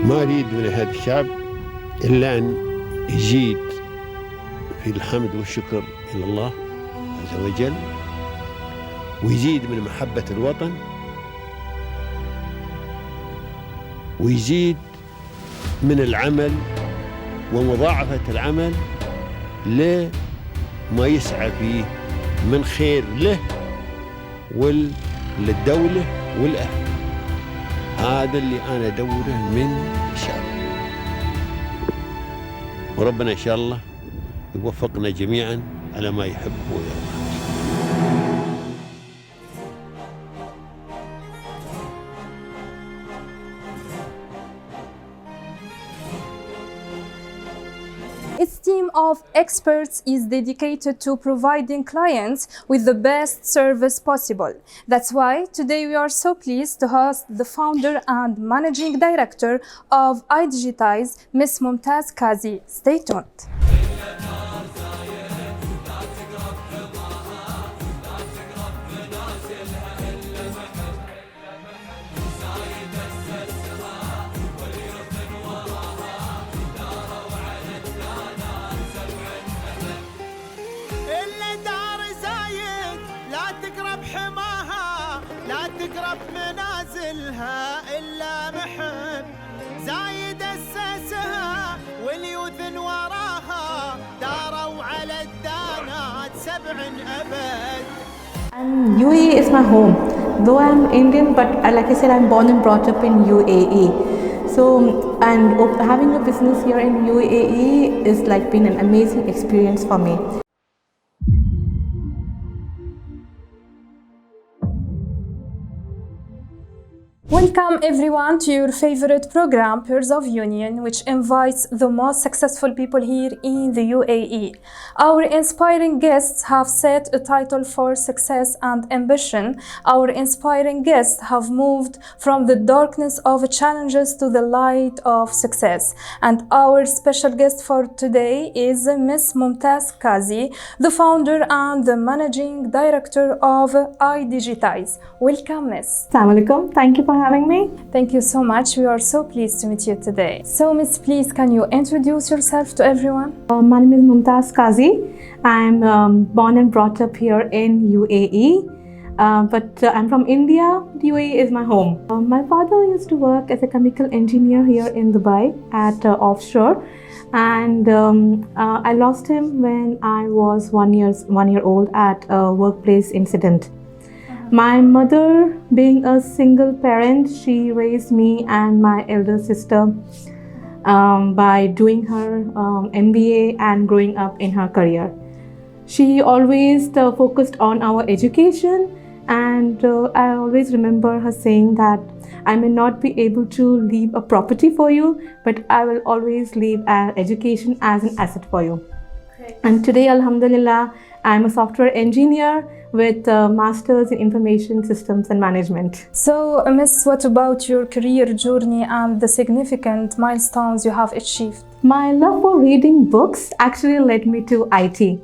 ما أريد من هذا الشعب إلا أن يزيد في الحمد والشكر إلى الله عز وجل، ويزيد من محبة الوطن، ويزيد من العمل ومضاعفة العمل لما يسعى فيه من خير له وللدولة والأهل. هذا اللي أنا أدوره من الشعب، وربنا إن شاء الله يوفقنا جميعا على ما يحب ويرضى. Its team of experts is dedicated to providing clients with the best service possible. That's why today we are so pleased to host the founder and managing director of iDigitize, Miss Mumtaz Kazi. Stay tuned. تقرب منازلها إلا محب زايد أسسها واليوث وراها داروا على الدانات 7 أبد. And UAE is my home. Though I'm Indian, but like I said, I'm born and brought up in UAE. So, and having a business here in UAE is like been an amazing experience for me. Welcome everyone to your favorite program, Peers of Union, which invites the most successful people here in the UAE. Our inspiring guests have set a title for success and ambition. Our inspiring guests have moved from the darkness of challenges to the light of success. And our special guest for today is Miss Mumtaz Kazi, the founder and the managing director of iDigitize. Welcome, Miss. Assalamu alaikum. Thank you for having me. Thank you so much. We are so pleased to meet you today. So, Miss, please, can you introduce yourself to everyone? My name is Mumtaz Kazi. I'm born and brought up here in UAE, but I'm from India. The UAE is my home. My father used to work as a chemical engineer here in Dubai at offshore, and I lost him when I was 1 year old at a workplace incident. My mother, being a single parent, she raised me and my elder sister by doing her MBA and growing up in her career. She always focused on our education, and I always remember her saying that I may not be able to leave a property for you, but I will always leave an education as an asset for you. Great. And today, alhamdulillah, I'm a software engineer with a master's in information systems and management. So, Miss, what about your career journey and the significant milestones you have achieved? My love for reading books actually led me to IT.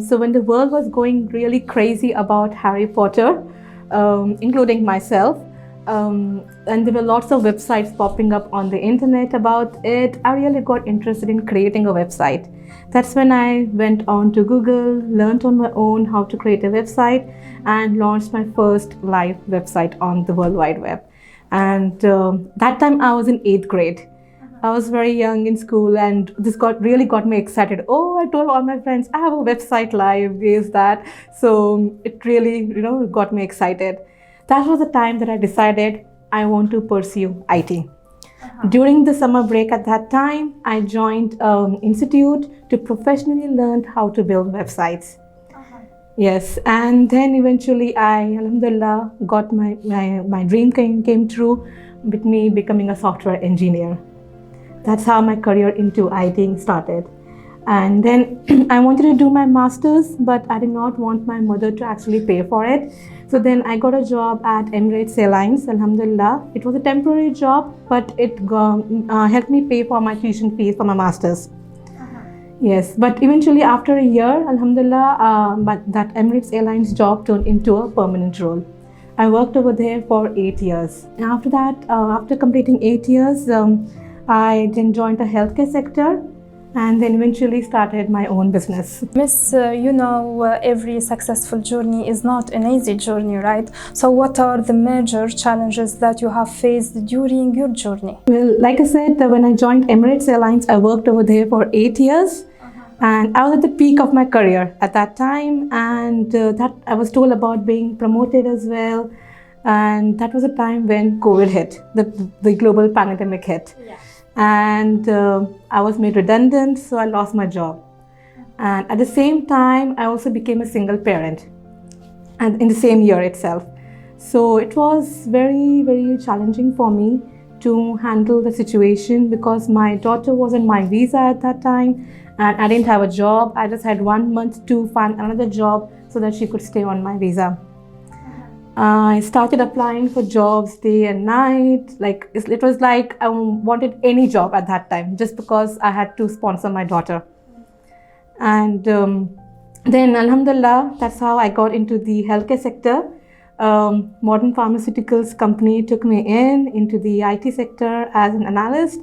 So when the world was going really crazy about Harry Potter, including myself, and there were lots of websites popping up on the internet about it, I really got interested in creating a website. That's when I went on to Google, learned on my own how to create a website, and launched my first live website on the World Wide Web. And that time I was in 8th grade. I was very young in school, and this really got me excited. Oh, I told all my friends, I have a website live, is that. So it really, got me excited. That was the time that I decided I want to pursue IT. During the summer break at that time, I joined an institute to professionally learn how to build websites. Yes, and then eventually I, alhamdulillah, got my dream came true with me becoming a software engineer. That's how my career into IT started. And then I wanted to do my master's, but I did not want my mother to actually pay for it. So then I got a job at Emirates Airlines, alhamdulillah. It was a temporary job, but it helped me pay for my tuition fees for my master's. Yes, but eventually after a year, alhamdulillah, but that Emirates Airlines job turned into a permanent role. I worked over there for 8 years. And after that, after completing 8 years, I then joined the healthcare sector and then eventually started my own business. Miss, every successful journey is not an easy journey, right? So what are the major challenges that you have faced during your journey? Well, like I said, when I joined Emirates Airlines, I worked over there for 8 years. And I was at the peak of my career at that time, and that I was told about being promoted as well. And that was a time when COVID hit, the global pandemic hit. Yeah. And I was made redundant, so I lost my job. And at the same time, I also became a single parent, and in the same year itself. So it was very, very challenging for me to handle the situation because my daughter was on my visa at that time. And I didn't have a job. I just had 1 month to find another job so that she could stay on my visa. I started applying for jobs day and night. It was like I wanted any job at that time just because I had to sponsor my daughter. And then alhamdulillah, that's how I got into the healthcare sector. Modern Pharmaceuticals company took me into the IT sector as an analyst.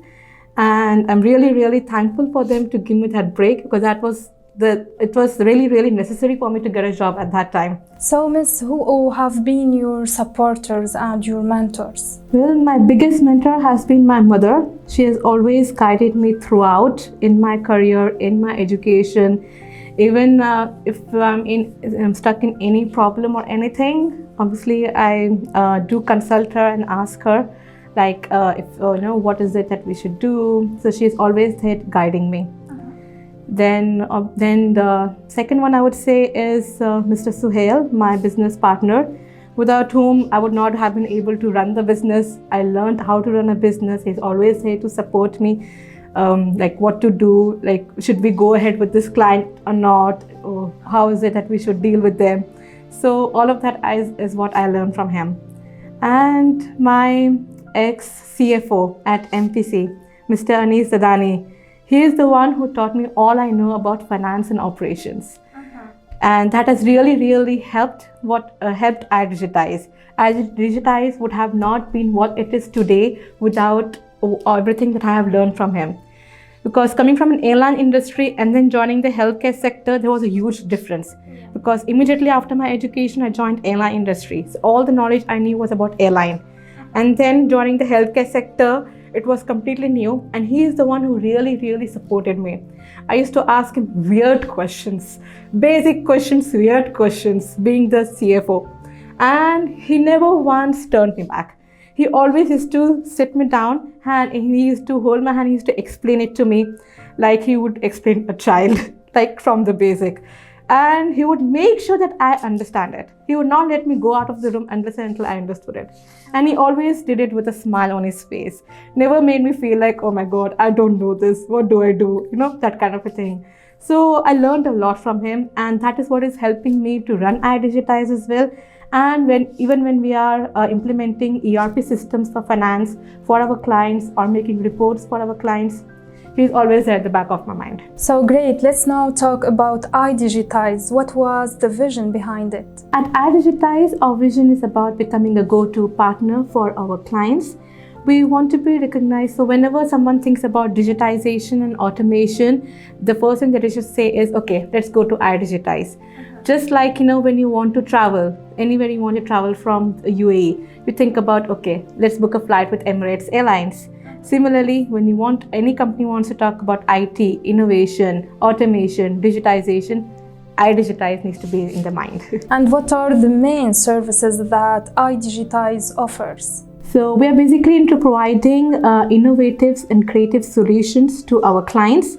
And I'm really, really thankful for them to give me that break because it was really, really necessary for me to get a job at that time. So, Miss, who have been your supporters and your mentors? Well, my biggest mentor has been my mother. She has always guided me throughout in my career, in my education. Even if I'm stuck in any problem or anything, obviously I do consult her and ask her. What is it that we should do? So she's always there guiding me. Then the second one I would say is Mr. Suhail, my business partner, without whom I would not have been able to run the business. I learned how to run a business. He's always there to support me, what to do, should we go ahead with this client or not, or how is it that we should deal with them. So all of that is what I learned from him. And my ex-CFO at MPC, Mr. Anis Zadani. He is the one who taught me all I know about finance and operations. And that has really, really helped iDigitize. iDigitize would have not been what it is today without everything that I have learned from him. Because coming from an airline industry and then joining the healthcare sector, there was a huge difference. Because immediately after my education, I joined airline industry. So all the knowledge I knew was about airline. And then joining the healthcare sector, it was completely new. And he is the one who really, really supported me. I used to ask him weird questions, basic questions, weird questions, being the CFO. And he never once turned me back. He always used to sit me down and he used to hold my hand, he used to explain it to me like he would explain a child, from the basic. And he would make sure that I understand it. He would not let me go out of the room until I understood it. And he always did it with a smile on his face. Never made me feel like, oh my God, I don't know this. What do I do? That kind of a thing. So I learned a lot from him, and that is what is helping me to run iDigitize as well. And even when we are implementing ERP systems for finance for our clients or making reports for our clients, he's always at the back of my mind. So great. Let's now talk about iDigitize. What was the vision behind it? At iDigitize, our vision is about becoming a go-to partner for our clients. We want to be recognized. So whenever someone thinks about digitization and automation, the first thing that they should say is, okay, let's go to iDigitize. Just like, when you want to travel, anywhere you want to travel from UAE, you think about, okay, let's book a flight with Emirates Airlines. Similarly, when any company wants to talk about IT, innovation, automation, digitization, iDigitize needs to be in the mind. And what are the main services that iDigitize offers? So we are basically into providing innovative and creative solutions to our clients.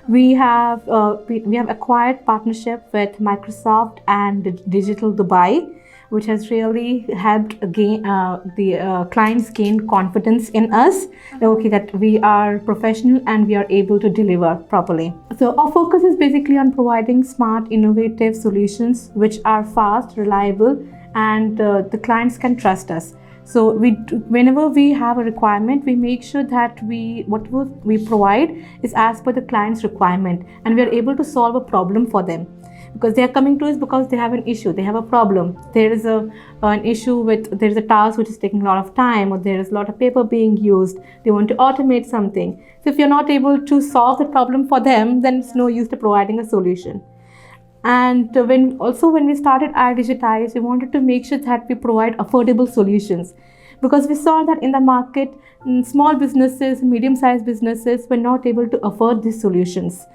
We have acquired partnership with Microsoft and Digital Dubai, which has really helped the clients gain confidence in us, that we are professional and we are able to deliver properly. So our focus is basically on providing smart, innovative solutions which are fast, reliable, and the clients can trust us. So whenever we have a requirement, we make sure that whatever we provide is as per the client's requirement, and we are able to solve a problem for them. because they are coming to us because they have an issue, they have a problem. There is an issue there's a task which is taking a lot of time, or there is a lot of paper being used. They want to automate something. So if you're not able to solve the problem for them, then it's no use to providing a solution. And when we started iDigitize, we wanted to make sure that we provide affordable solutions, because we saw that in the market, small businesses, medium-sized businesses were not able to afford these solutions.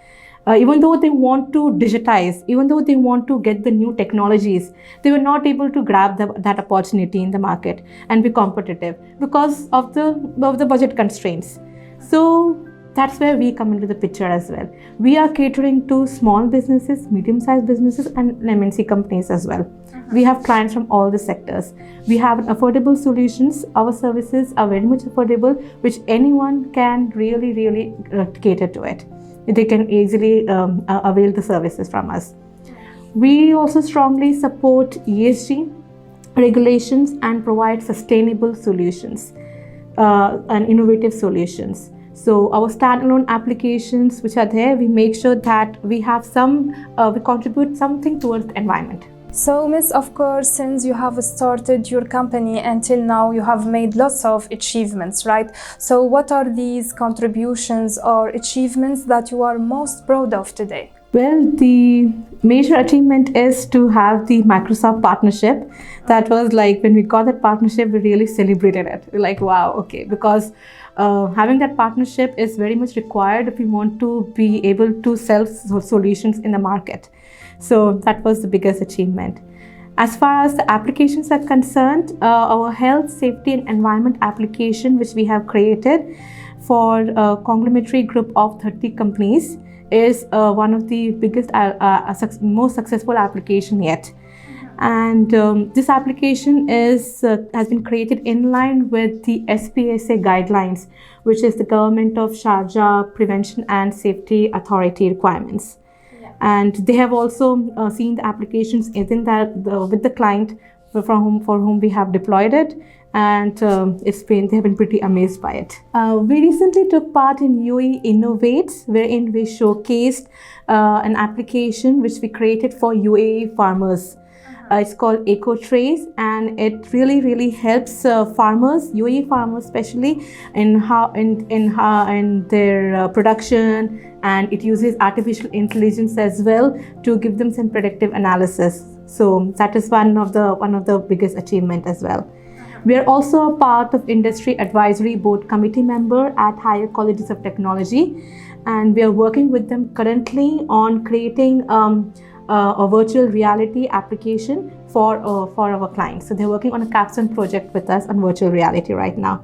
Even though they want to digitize, even though they want to get the new technologies, they were not able to grab that opportunity in the market and be competitive because of the budget constraints. So that's where we come into the picture as well. We are catering to small businesses, medium-sized businesses, and MNC companies as well. We have clients from all the sectors. We have affordable solutions. Our services are very much affordable, which anyone can really cater to it. They can easily avail the services from us. We also strongly support ESG regulations and provide sustainable solutions and innovative solutions. So our standalone applications which are there, we make sure that we have we contribute something towards the environment. So, Miss, of course, since you have started your company until now, you have made lots of achievements, right? So what are these contributions or achievements that you are most proud of today? Well, the major achievement is to have the Microsoft partnership. That was like, when we got that partnership, we really celebrated it. We're like, wow, okay, because having that partnership is very much required if we want to be able to sell solutions in the market. So that was the biggest achievement. As far as the applications are concerned, our health, safety and environment application, which we have created for a conglomerate group of 30 companies, is one of the biggest, most successful application yet. And this application has been created in line with the SPSA guidelines, which is the Government of Sharjah Prevention and Safety Authority requirements. And they have also seen the applications with the client for whom we have deployed it, and they have been pretty amazed by it. We recently took part in UAE Innovates, wherein we showcased an application which we created for UAE farmers. It's called EcoTrace, and it really helps farmers, UAE farmers especially, in their production, and it uses artificial intelligence as well to give them some predictive analysis. So that is one of the biggest achievement as well. We are also a part of Industry Advisory Board Committee member at Higher Colleges of Technology, and we are working with them currently on creating a virtual reality application for our clients. So they're working on a capstone project with us on virtual reality right now.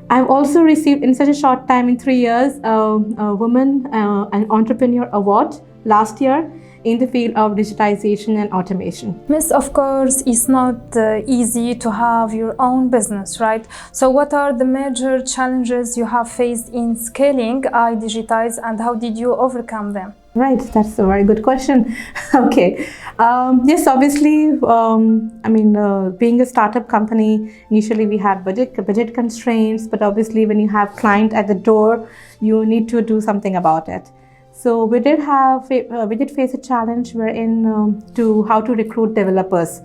I've also received, in such a short time, in 3 years, a Woman an Entrepreneur Award last year in the field of digitization and automation. Miss, of course, it's not easy to have your own business, right? So what are the major challenges you have faced in scaling iDigitize, and how did you overcome them? Right, that's a very good question. Okay. Yes, obviously, being a startup company, initially we had budget constraints, but obviously when you have client at the door, you need to do something about it. So we did face a challenge wherein how to recruit developers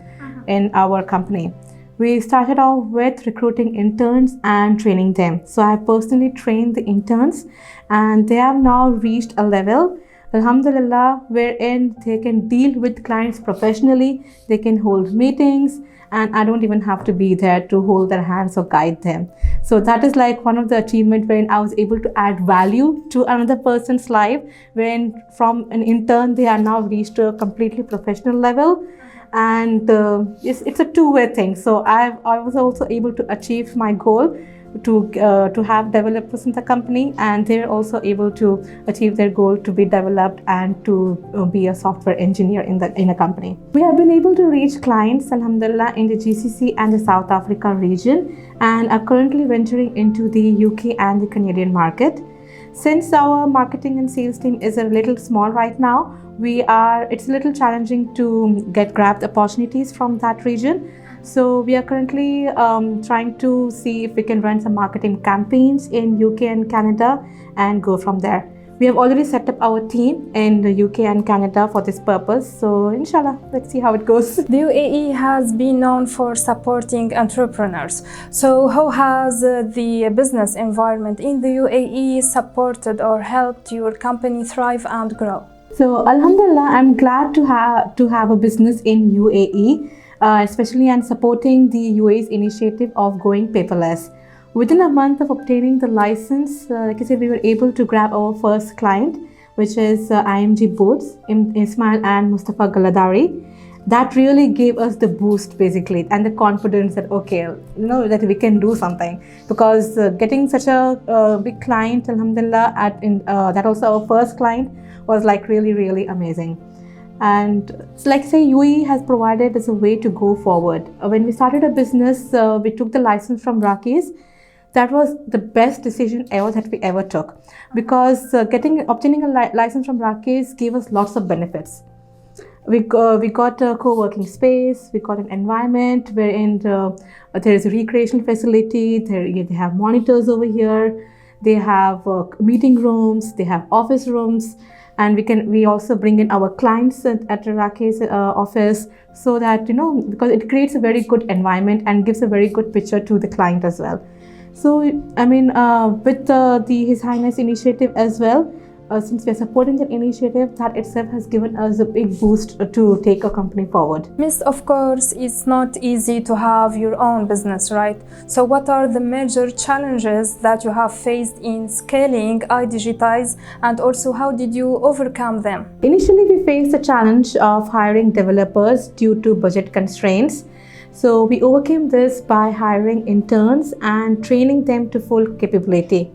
in our company. We started off with recruiting interns and training them. So I personally trained the interns, and they have now reached a level, Alhamdulillah, wherein they can deal with clients professionally, they can hold meetings, and I don't even have to be there to hold their hands or guide them. So that is like one of the achievements wherein I was able to add value to another person's life, wherein from an intern they are now reached to a completely professional level. And it's a two-way thing. So I was also able to achieve my goal to have developers in the company, and they're also able to achieve their goal to be developed and to be a software engineer in a company. We have been able to reach clients, alhamdulillah, in the GCC and the South Africa region, and are currently venturing into the UK and the Canadian market. Since our marketing and sales team is a little small right now, it's a little challenging to grab the opportunities from that region. So we are currently trying to see if we can run some marketing campaigns in UK and Canada and go from there. We have already set up our team in the UK and Canada for this purpose. So inshallah, let's see how it goes. The UAE has been known for supporting entrepreneurs. So how has the business environment in the UAE supported or helped your company thrive and grow? So Alhamdulillah, I'm glad to have a business in UAE, especially and supporting the UAE's initiative of going paperless. Within a month of obtaining the license, like I said, we were able to grab our first client, which is IMG Boards, Ismail and Mustafa Galadari. That really gave us the boost basically and the confidence that okay, that we can do something, because getting such a big client, Alhamdulillah, that also our first client was like really amazing. And so like say UAE has provided us a way to go forward. When we started a business, we took the license from Rakis. That was the best decision that we ever took, because obtaining a license from Rakis gave us lots of benefits. We got a co-working space, we got an environment wherein there is a recreational facility, they have monitors over here, they have meeting rooms, they have office rooms, and we also bring in our clients at the Rakis office, so that because it creates a very good environment and gives a very good picture to the client as well. So I mean, with His Highness initiative as well, since we are supporting that initiative, that itself has given us a big boost to take our company forward. Miss, of course, it's not easy to have your own business, right? So what are the major challenges that you have faced in scaling iDigitize, and also how did you overcome them? Initially, we faced the challenge of hiring developers due to budget constraints. So we overcame this by hiring interns and training them to full capability.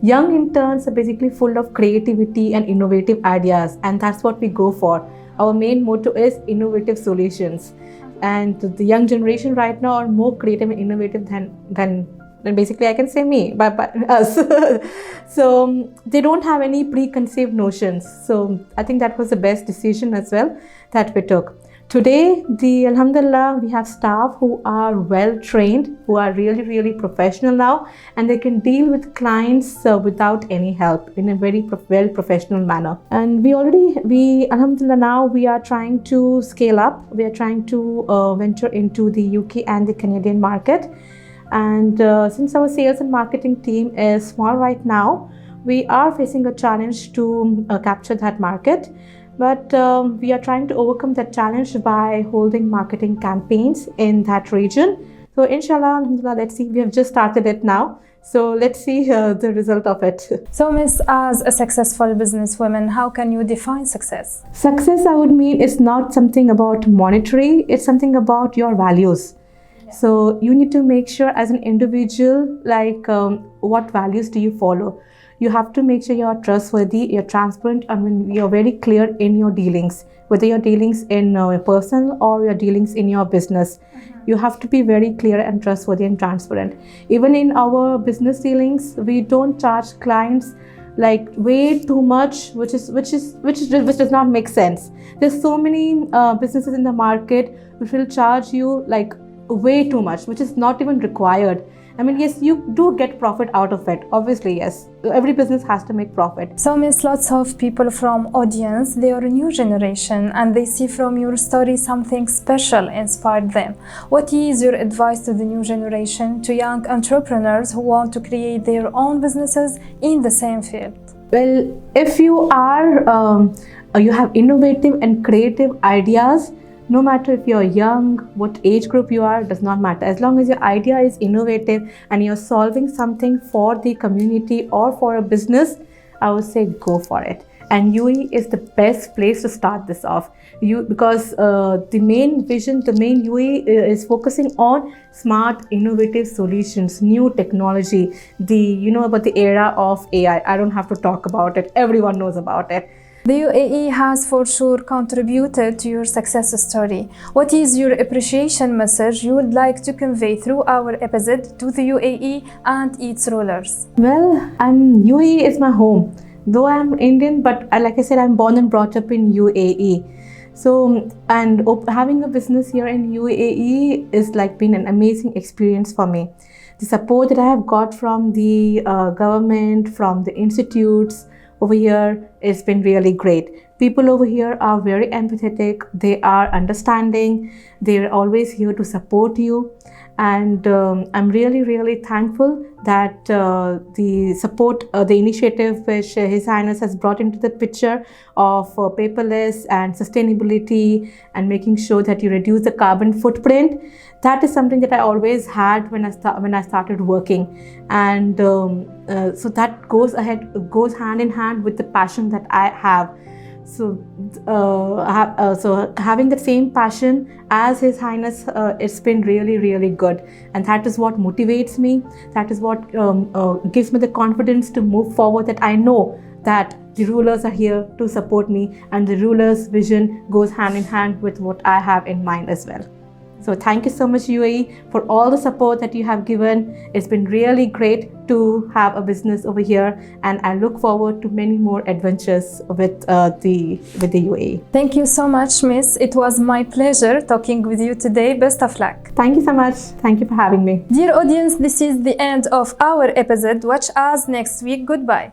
Young interns are basically full of creativity and innovative ideas, and that's what we go for. Our main motto is innovative solutions. And the young generation right now are more creative and innovative than basically I can say me, but us. So they don't have any preconceived notions. So I think that was the best decision as well that we took. Today, Alhamdulillah, we have staff who are well trained, who are really professional now, and they can deal with clients without any help in a very well professional manner. And Alhamdulillah, now we are trying to scale up. We are trying to venture into the UK and the Canadian market. And since our sales and marketing team is small right now, we are facing a challenge to capture that market. But we are trying to overcome that challenge by holding marketing campaigns in that region. So inshallah, alhamdulillah, let's see. We have just started it now. So let's see the result of it. So Miss, as a successful businesswoman, how can you define success? Success, I would mean, is not something about monetary. It's something about your values. Yeah. So you need to make sure as an individual, like what values do you follow? You have to make sure you're trustworthy, you're transparent, and you're very clear in your dealings, whether your dealings in personal or your dealings in your business. You have to be very clear and trustworthy and transparent. Even in our business dealings, we don't charge clients like way too much, which does not make sense. There's so many businesses in the market which will charge you like way too much, which is not even required. I mean, yes, you do get profit out of it. Obviously, yes. Every business has to make profit. So, Miss, lots of people from audience, they are a new generation and they see from your story something special inspired them. What is your advice to the new generation, to young entrepreneurs who want to create their own businesses in the same field? Well, if you you have innovative and creative ideas, no matter if you're young, what age group you are, does not matter. As long as your idea is innovative and you're solving something for the community or for a business, I would say go for it. And UAE is the best place to start this off. Because the main vision, the main UAE is focusing on smart, innovative solutions, new technology. About the era of AI. I don't have to talk about it. Everyone knows about it. The UAE has for sure contributed to your success story. What is your appreciation message you would like to convey through our episode to the UAE and its rulers? Well, UAE is my home. Though I'm Indian, but like I said, I'm born and brought up in UAE. So, and having a business here in UAE is like been an amazing experience for me. The support that I have got from the government, from the institutes, over here, it's been really great. People over here are very empathetic, they are understanding, they're always here to support you. And I'm really thankful that the support, the initiative which His Highness has brought into the picture of paperless and sustainability and making sure that you reduce the carbon footprint, that is something that I always had when I started working. And so that goes hand in hand with the passion that I have. So, so having the same passion as His Highness, it's been really good, and that is what motivates me. That is what gives me the confidence to move forward. That I know that the rulers are here to support me, and the rulers' vision goes hand in hand with what I have in mind as well. So thank you so much, UAE, for all the support that you have given. It's been really great to have a business over here, and I look forward to many more adventures with the UAE. Thank you so much, Miss. It was my pleasure talking with you today. Best of luck. Thank you so much. Thank you for having me. Dear audience, this is the end of our episode. Watch us next week. Goodbye.